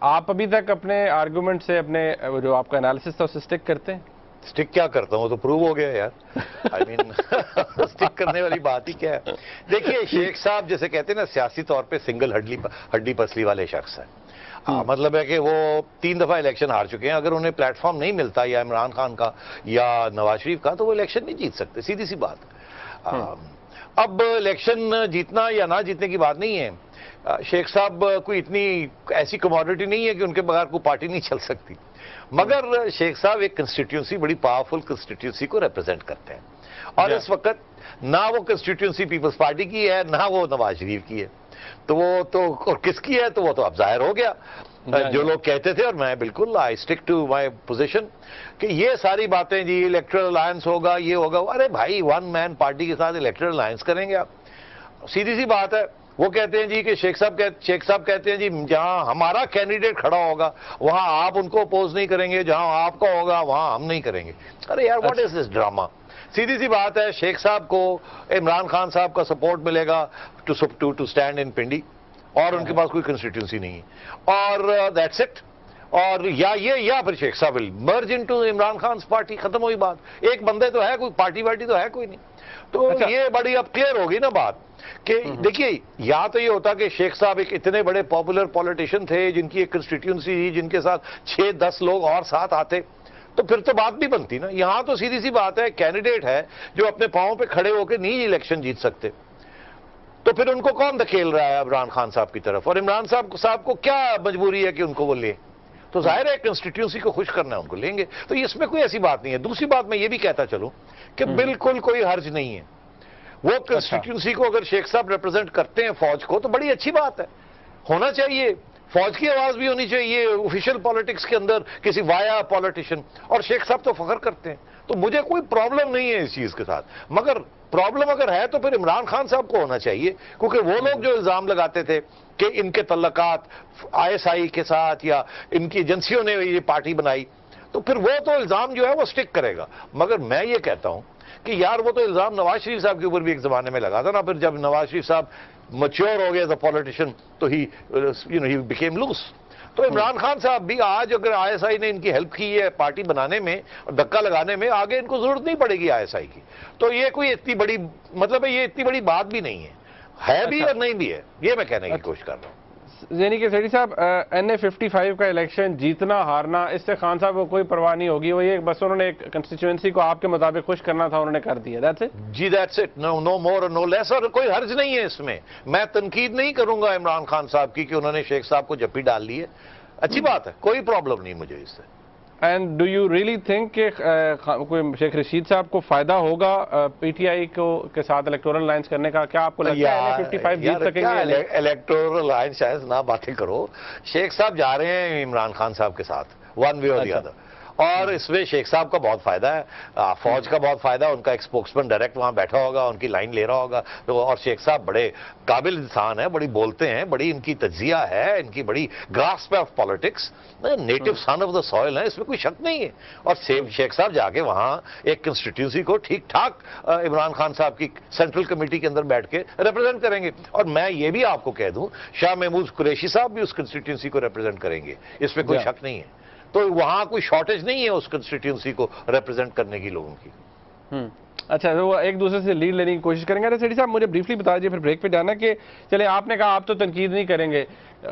آپ ابھی تک اپنے آرگومنٹ سے اپنے جو آپ کا انالیسس تھا اسے اسٹک کرتے ہیں؟ اسٹک کیا کرتا ہوں, وہ تو پروو ہو گیا یار. آئی مین اسٹک کرنے والی بات ہی کیا ہے. دیکھیے شیخ صاحب جیسے کہتے ہیں نا, سیاسی طور پہ سنگل ہڈی پسلی والے شخص ہیں. مطلب ہے کہ وہ 3 دفعہ الیکشن ہار چکے ہیں. اگر انہیں پلیٹ فارم نہیں ملتا یا عمران خان کا یا نواز شریف کا, تو وہ الیکشن نہیں جیت سکتے, سیدھی سی بات. اب الیکشن جیتنا یا نہ جیتنے کی بات نہیں ہے. شیخ صاحب کوئی اتنی ایسی کموڈٹی نہیں ہے کہ ان کے بغیر کوئی پارٹی نہیں چل سکتی. مگر شیخ صاحب ایک کنسٹیٹیونسی, بڑی پاورفل کنسٹیٹیونسی کو ریپرزینٹ کرتے ہیں, اور اس وقت نہ وہ کنسٹیٹیونسی پیپلز پارٹی کی ہے نہ وہ نواز شریف کی ہے. تو وہ تو اور کس کی ہے, تو وہ تو اب ظاہر ہو گیا. جو لوگ کہتے تھے, اور میں بالکل آئی اسٹک ٹو مائی پوزیشن, کہ یہ ساری باتیں جی الیکٹرل الائنس ہوگا, یہ ہوگا, ارے بھائی 1 مین پارٹی کے ساتھ الیکٹرل الائنس کریں گے آپ؟ سیدھی سی بات ہے. وہ کہتے ہیں جی کہ شیخ صاحب کہتے ہیں جی جہاں ہمارا کینڈیڈیٹ کھڑا ہوگا وہاں آپ ان کو اپوز نہیں کریں گے, جہاں آپ کا ہوگا وہاں ہم نہیں کریں گے. ارے یار واٹ از دس ڈراما. سیدھی سی بات ہے, شیخ صاحب کو عمران خان صاحب کا سپورٹ ملے گا ٹو اسٹینڈ ان پنڈی, اور ان کے پاس کوئی کنسٹیٹیونسی نہیں ہے, اور دیٹس اٹ. اور یا یہ یا پھر شیخ صاحب ول مرج انٹو عمران خان پارٹی, ختم ہوئی بات. ایک بندے تو ہے, کوئی پارٹی تو ہے کوئی نہیں. تو یہ بڑی اب کلیئر ہوگی نا بات کہ دیکھیے, یا تو یہ ہوتا کہ شیخ صاحب ایک اتنے بڑے پاپولر پولیٹیشین تھے جن کی ایک کنسٹیٹیونسی تھی, جن کے ساتھ 6-10 لوگ اور ساتھ آتے, تو پھر تو بات بھی بنتی نا. یہاں تو سیدھی سی بات ہے, کینڈیڈیٹ ہے جو اپنے پاؤں پہ کھڑے ہو کے نہیں الیکشن جیت سکتے, تو پھر ان کو کون دھکیل رہا ہے عمران خان صاحب کی طرف, اور عمران صاحب کو کیا مجبوری ہے کہ ان کو وہ لیں؟ تو ظاہر ہے کنسٹیٹیونسی کو خوش کرنا ہے, ان کو لیں گے. تو اس میں کوئی ایسی بات نہیں ہے. دوسری بات میں یہ بھی کہتا چلوں کہ بالکل کوئی حرج نہیں ہے. وہ کنسٹیٹیونسی کو اگر شیخ صاحب ریپرزینٹ کرتے ہیں فوج کو, تو بڑی اچھی بات ہے, ہونا چاہیے. فوج کی آواز بھی ہونی چاہیے آفیشیل پالیٹکس کے اندر, کسی وایا پالیٹیشین. اور شیخ صاحب تو فخر کرتے ہیں, تو مجھے کوئی پرابلم نہیں ہے اس چیز کے ساتھ. مگر پرابلم اگر ہے تو پھر عمران خان صاحب کو ہونا چاہیے, کیونکہ وہ لوگ جو الزام لگاتے تھے کہ ان کے تعلقات ISI کے ساتھ یا ان کی ایجنسیوں نے یہ پارٹی بنائی, تو پھر وہ تو الزام جو ہے وہ سٹک کرے گا. مگر میں یہ کہتا ہوں کہ یار وہ تو الزام نواز شریف صاحب کے اوپر بھی ایک زمانے میں لگا تھا نا. پھر جب نواز شریف صاحب میچور ہو گئے ایز اے پولیٹیشین, تو ہی بیکیم لوس. تو عمران خان صاحب بھی آج اگر ISI نے ان کی ہیلپ کی ہے پارٹی بنانے میں اور دھکا لگانے میں, آگے ان کو ضرورت نہیں پڑے گی ISI کی. تو یہ کوئی اتنی بڑی, مطلب یہ اتنی بڑی بات بھی نہیں ہے بھی اور نہیں بھی ہے, یہ میں کہنے کی کوشش کر رہا ہوں. یعنی کہ سیٹھی صاحب NA-55 کا الیکشن جیتنا ہارنا, اس سے خان صاحب کو کوئی پرواہ نہیں ہوگی. وہ یہ بس انہوں نے ایک کنسٹیچوئنسی کو آپ کے مطابق خوش کرنا تھا, انہوں نے کر دیا. دیٹس اٹ جی, دیٹس اٹ. نو مور اور نو لیس. اور کوئی حرج نہیں ہے اس میں. میں تنقید نہیں کروں گا عمران خان صاحب کی کہ انہوں نے شیخ صاحب کو جپی ڈال لی ہے. اچھی بات ہے, کوئی پرابلم نہیں مجھے اس سے. And do you really think کہ کوئی شیخ رشید صاحب کو فائدہ ہوگا PTI کے ساتھ الیکٹورل الائنس کرنے کا؟ کیا آپ کو لگتا ہے NA-55 جیت سکیں گے؟ الیکٹورل الائنس شاید نہ باتیں کرو. شیخ صاحب جا رہے ہیں عمران خان صاحب کے ساتھ, ون وے اور دی ادر, اور اس میں شیخ صاحب کا بہت فائدہ ہے, فوج کا بہت فائدہ ہے. ان کا ایک اسپوکسمین ڈائریکٹ وہاں بیٹھا ہوگا, ان کی لائن لے رہا ہوگا. اور شیخ صاحب بڑے قابل انسان ہیں, بڑی بولتے ہیں, بڑی ان کی تجزیہ ہے, ان کی بڑی grasp of politics, native son of the soil ہے, اس میں کوئی شک نہیں ہے. اور شیخ صاحب جا کے وہاں ایک کنسٹیٹیونسی کو ٹھیک ٹھاک عمران خان صاحب کی سینٹرل کمیٹی کے اندر بیٹھ کے ریپرزینٹ کریں گے. اور میں یہ بھی آپ کو کہہ دوں, شاہ محمود قریشی صاحب بھی اس کنسٹیٹیونسی کو ریپرزینٹ کریں گے, اس میں کوئی شک نہیں ہے. تو وہاں کوئی شارٹیج نہیں ہے اس کنسٹیٹیونسی کو ریپرزینٹ کرنے کی لوگوں کی. اچھا, وہ ایک دوسرے سے لیڈ لینے کی کوشش کریں گے. سیٹھی صاحب مجھے بریفلی بتا دیجیے, پھر بریک پہ جانا, کہ چلے آپ نے کہا آپ تو تنقید نہیں کریں گے,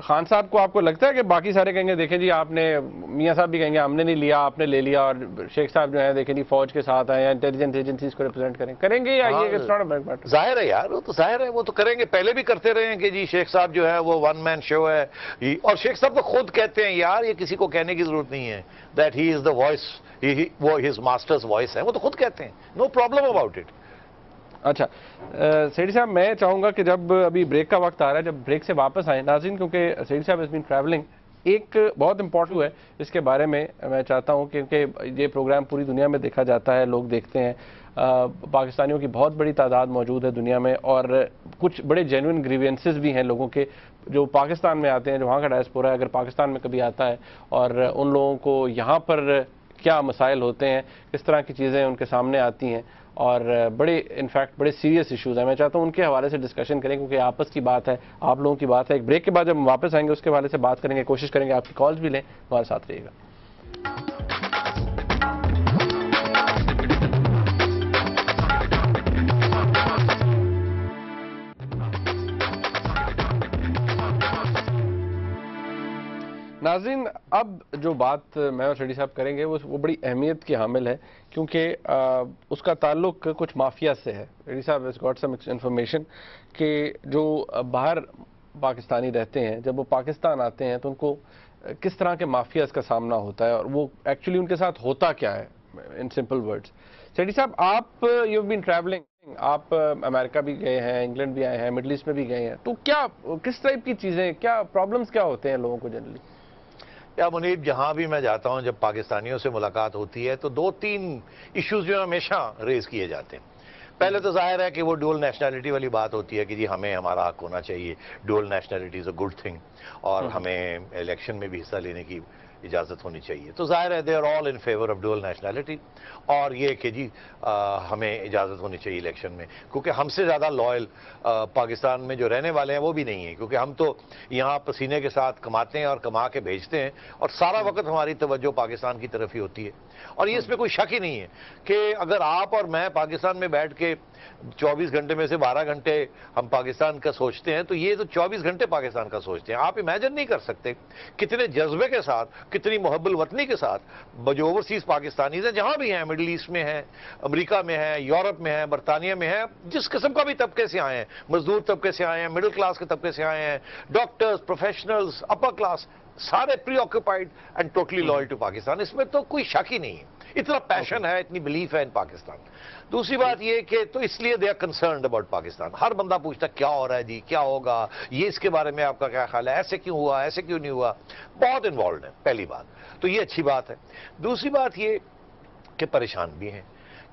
خان صاحب کو آپ کو لگتا ہے کہ باقی سارے کہیں گے دیکھیں جی آپ نے, میاں صاحب بھی کہیں گے ہم نے نہیں لیا, آپ نے لے لیا, اور شیخ صاحب جو ہیں دیکھیں جی فوج کے ساتھ ہیں یا انٹیلیجنس ایجنسیز کو ریپرزینٹ کریں گے, یا یہ ظاہر ہے یار, وہ تو ظاہر ہے, وہ تو کریں گے. پہلے بھی کرتے رہے ہیں کہ جی شیخ صاحب جو ہے وہ 1 مین شو ہے, اور شیخ صاحب تو خود کہتے ہیں یار یہ کسی کو کہنے کی ضرورت نہیں ہے that he is the voice, وہ ہز ماسٹرز وائس ہے, وہ تو خود کہتے ہیں, نو پرابلم اباؤٹ اٹ. اچھا سیٹھی صاحب, میں چاہوں گا کہ جب ابھی بریک کا وقت آ رہا ہے, جب بریک سے واپس آئیں ناظرین, کیونکہ سیٹھی صاحب ہیز بین ٹریولنگ, ایک بہت امپورٹنٹ ہے اس کے بارے میں میں چاہتا ہوں, کیونکہ یہ پروگرام پوری دنیا میں دیکھا جاتا ہے, لوگ دیکھتے ہیں, پاکستانیوں کی بہت بڑی تعداد موجود ہے دنیا میں, اور کچھ بڑے جینوئن گریوینسز بھی ہیں لوگوں کے جو پاکستان میں آتے ہیں, جو وہاں کا ڈائسپورا ہے اگر پاکستان میں کبھی آتا ہے, اور ان لوگوں کو یہاں پر کیا مسائل ہوتے ہیں, کس طرح کی چیزیں ان کے سامنے آتی ہیں, اور بڑے انفیکٹ بڑے سیریس ایشوز ہیں. میں چاہتا ہوں ان کے حوالے سے ڈسکشن کریں کیونکہ آپس کی بات ہے, آپ لوگوں کی بات ہے. ایک بریک کے بعد جب ہم واپس آئیں گے اس کے حوالے سے بات کریں گے, کوشش کریں گے آپ کی کالز بھی لیں. ہمارے ساتھ رہیے گا. ناظرین, اب جو بات میں اور شیڈی صاحب کریں گے وہ بڑی اہمیت کی حامل ہے کیونکہ اس کا تعلق کچھ مافیا سے ہے. شیڈی صاحب ہیز گاٹ سم انفارمیشن کہ جو باہر پاکستانی رہتے ہیں جب وہ پاکستان آتے ہیں تو ان کو کس طرح کے مافیاز کا سامنا ہوتا ہے اور وہ ایکچولی ان کے ساتھ ہوتا کیا ہے ان سمپل ورڈز. شیڈی صاحب, آپ یو بین ٹریولنگ, آپ امریکہ بھی گئے ہیں, انگلینڈ بھی آئے ہیں, مڈل ایسٹ میں بھی گئے ہیں, تو کیا کس ٹائپ کی چیزیں, کیا پرابلمس کیا ہوتے ہیں لوگوں کو جنرلی؟ یا منیب, جہاں بھی میں جاتا ہوں جب پاکستانیوں سے ملاقات ہوتی ہے تو 2-3 ایشوز جو ہمیشہ ریز کیے جاتے ہیں. پہلے تو ظاہر ہے کہ وہ ڈول نیشنلٹی والی بات ہوتی ہے کہ جی ہمیں ہمارا حق ہونا چاہیے, ڈول nationality is a good thing, اور ہمیں الیکشن میں بھی حصہ لینے کی اجازت ہونی چاہیے. تو ظاہر ہے they are all in favour of dual nationality, اور یہ کہ جی ہمیں اجازت ہونی چاہیے الیکشن میں, کیونکہ ہم سے زیادہ لائل پاکستان میں جو رہنے والے ہیں وہ بھی نہیں ہیں, کیونکہ ہم تو یہاں پسینے کے ساتھ کماتے ہیں اور کما کے بھیجتے ہیں, اور سارا وقت ہماری توجہ پاکستان کی طرف ہی ہوتی ہے. اور یہ اس میں کوئی شک ہی نہیں ہے کہ اگر آپ اور میں پاکستان میں بیٹھ کے 24 گھنٹے میں سے 12 گھنٹے ہم پاکستان کا سوچتے ہیں تو یہ تو 24 گھنٹے پاکستان کا سوچتے ہیں. آپ امیجن نہیں کر سکتے کتنے جذبے کے ساتھ, کتنی محب الوطنی کے ساتھ جو اوورسیز پاکستانیز ہیں جہاں بھی ہیں, مڈل ایسٹ میں ہیں, امریکہ میں ہیں, یورپ میں ہیں, برطانیہ میں ہیں, جس قسم کا بھی طبقے سے آئے ہیں, مزدور طبقے سے آئے ہیں, مڈل کلاس کے طبقے سے آئے ہیں, ڈاکٹرز, پروفیشنلز, اپر کلاس, سارے preoccupied and totally loyal to Pakistan. اس میں تو کوئی شک ہی نہیں ہے, اتنا پیشن ہے, اتنی بلیف ہے ان پاکستان. دوسری بات یہ کہ تو اس لیے they are concerned about Pakistan. ہر بندہ پوچھتا کیا ہو رہا ہے جی, کیا ہوگا, یہ اس کے بارے میں آپ کا کیا خیال ہے, ایسے کیوں ہوا, ایسے کیوں نہیں ہوا, بہت انوالوڈ ہے. پہلی بات تو یہ اچھی بات ہے. دوسری بات یہ کہ پریشان بھی ہیں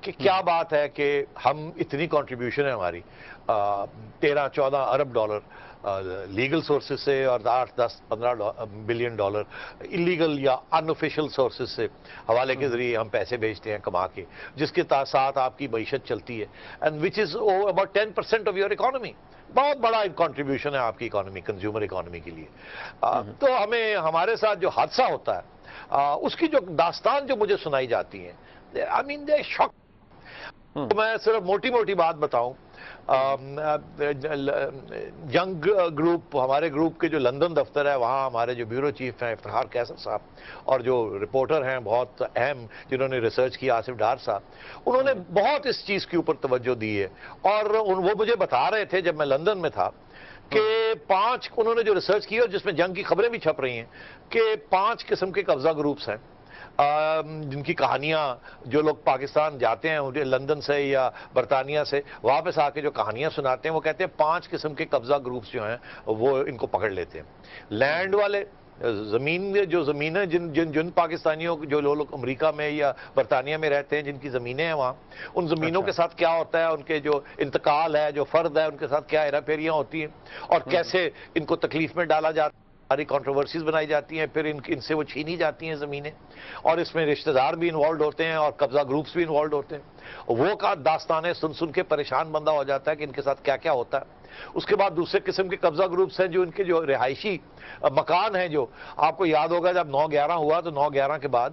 کہ کیا بات ہے کہ ہم اتنی کنٹریبیوشن ہے ہماری 13-14 ارب ڈالر لیگل سورسز سے اور 8-10-15 بلین ڈالر انلیگل یا ان آفیشیل سورسز سے حوالے کے ذریعے ہم پیسے بھیجتے ہیں کما کے, جس کے ساتھ آپ کی معیشت چلتی ہے, and which is about 10% of your economy. بہت بڑا کنٹریبیوشن ہے آپ کی اکانومی, کنزیومر اکانومی کے لیے. تو ہمیں ہمارے ساتھ جو حادثہ ہوتا ہے اس کی جو داستان جو مجھے سنائی جاتی ہے, آئی مین دے شاک. میں صرف موٹی موٹی بات بتاؤں, جنگ گروپ, ہمارے گروپ کے جو لندن دفتر ہے وہاں ہمارے جو بیورو چیف ہیں افتخار قیصر صاحب, اور جو رپورٹر ہیں بہت اہم جنہوں نے ریسرچ کی آصف ڈار صاحب, انہوں نے بہت اس چیز کے اوپر توجہ دی ہے. اور وہ مجھے بتا رہے تھے جب میں لندن میں تھا کہ 5 انہوں نے جو ریسرچ کی اور جس میں جنگ کی خبریں بھی چھپ رہی ہیں کہ 5 قسم کے قبضہ گروپس ہیں جن کی کہانیاں جو لوگ پاکستان جاتے ہیں لندن سے یا برطانیہ سے واپس آ کے جو کہانیاں سناتے ہیں وہ کہتے ہیں 5 قسم کے قبضہ گروپس جو ہیں وہ ان کو پکڑ لیتے ہیں. لینڈ والے, زمینیں جن پاکستانیوں جو لوگ امریکہ میں یا برطانیہ میں رہتے ہیں جن کی زمینیں ہیں وہاں, ان زمینوں کے ساتھ کیا ہوتا ہے, ان کے جو انتقال ہے, جو فرد ہے, ان کے ساتھ کیا ہیرا پھیریاں ہوتی ہیں اور کیسے ان کو تکلیف میں ڈالا جاتا ہے, ساری کنٹروورسیز بنائی جاتی ہیں, پھر ان سے وہ چھینی جاتی ہیں زمینیں, اور اس میں رشتہ دار بھی انوالوڈ ہوتے ہیں اور قبضہ گروپس بھی انوالوڈ ہوتے ہیں. وہ کا داستانیں سن کے پریشان بندہ ہو جاتا ہے کہ ان کے ساتھ کیا کیا ہوتا ہے. اس کے بعد دوسرے قسم کے قبضہ گروپس ہیں جو ان کے جو رہائشی مکان ہیں, جو آپ کو یاد ہوگا جب 9/11 ہوا تو 9/11 کے بعد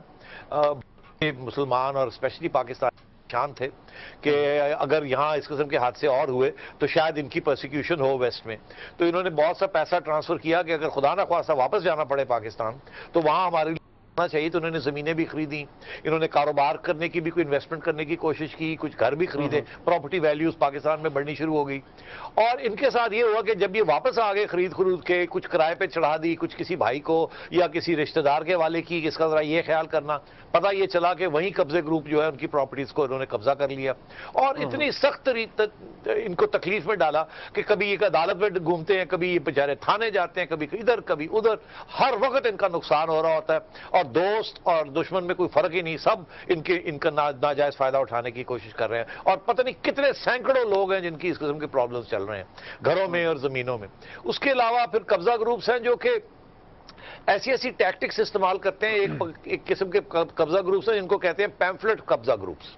مسلمان اور اسپیشلی پاکستان شان تھے کہ اگر یہاں اس قسم کے حادثے اور ہوئے تو شاید ان کی پرسیکیوشن ہو ویسٹ میں. تو انہوں نے بہت سا پیسہ ٹرانسفر کیا کہ اگر خدا نہ خواستہ واپس جانا پڑے پاکستان تو وہاں ہمارے لیے ہونا چاہیے. تو انہوں نے زمینیں بھی خریدیں, انہوں نے کاروبار کرنے کی بھی کوئی انویسٹمنٹ کرنے کی کوشش کی, کچھ گھر بھی خریدے, پراپرٹی ویلیوز پاکستان میں بڑھنی شروع ہو گئی. اور ان کے ساتھ یہ ہوا کہ جب یہ واپس آ گئے خرید کے کچھ کرائے پہ چڑھا دی, کچھ کسی بھائی کو یا کسی رشتہ دار کے والے کی, اس کا ذرا یہ خیال کرنا, پتہ یہ چلا کہ وہیں قبضے گروپ جو ہے ان کی پراپرٹیز کو انہوں نے قبضہ کر لیا اور اتنی سخت ان کو تکلیف میں ڈالا کہ کبھی یہ عدالت میں گھومتے ہیں, کبھی یہ بیچارے تھانے جاتے ہیں, کبھی ادھر کبھی ادھر, ہر وقت ان کا نقصان ہو رہا ہوتا ہے. اور دوست اور دشمن میں کوئی فرق ہی نہیں, سب ان کا ناجائز فائدہ اٹھانے کی کوشش کر رہے ہیں. اور پتہ نہیں کتنے سینکڑوں لوگ ہیں جن کی اس قسم کے پرابلمز چل رہے ہیں گھروں میں اور زمینوں میں. اس کے علاوہ پھر قبضہ گروپس ہیں جو کہ ایسی ٹیکٹکس استعمال کرتے ہیں. ایک قسم کے قبضہ گروپس ہیں جن کو کہتے ہیں پیمفلٹ قبضہ گروپس.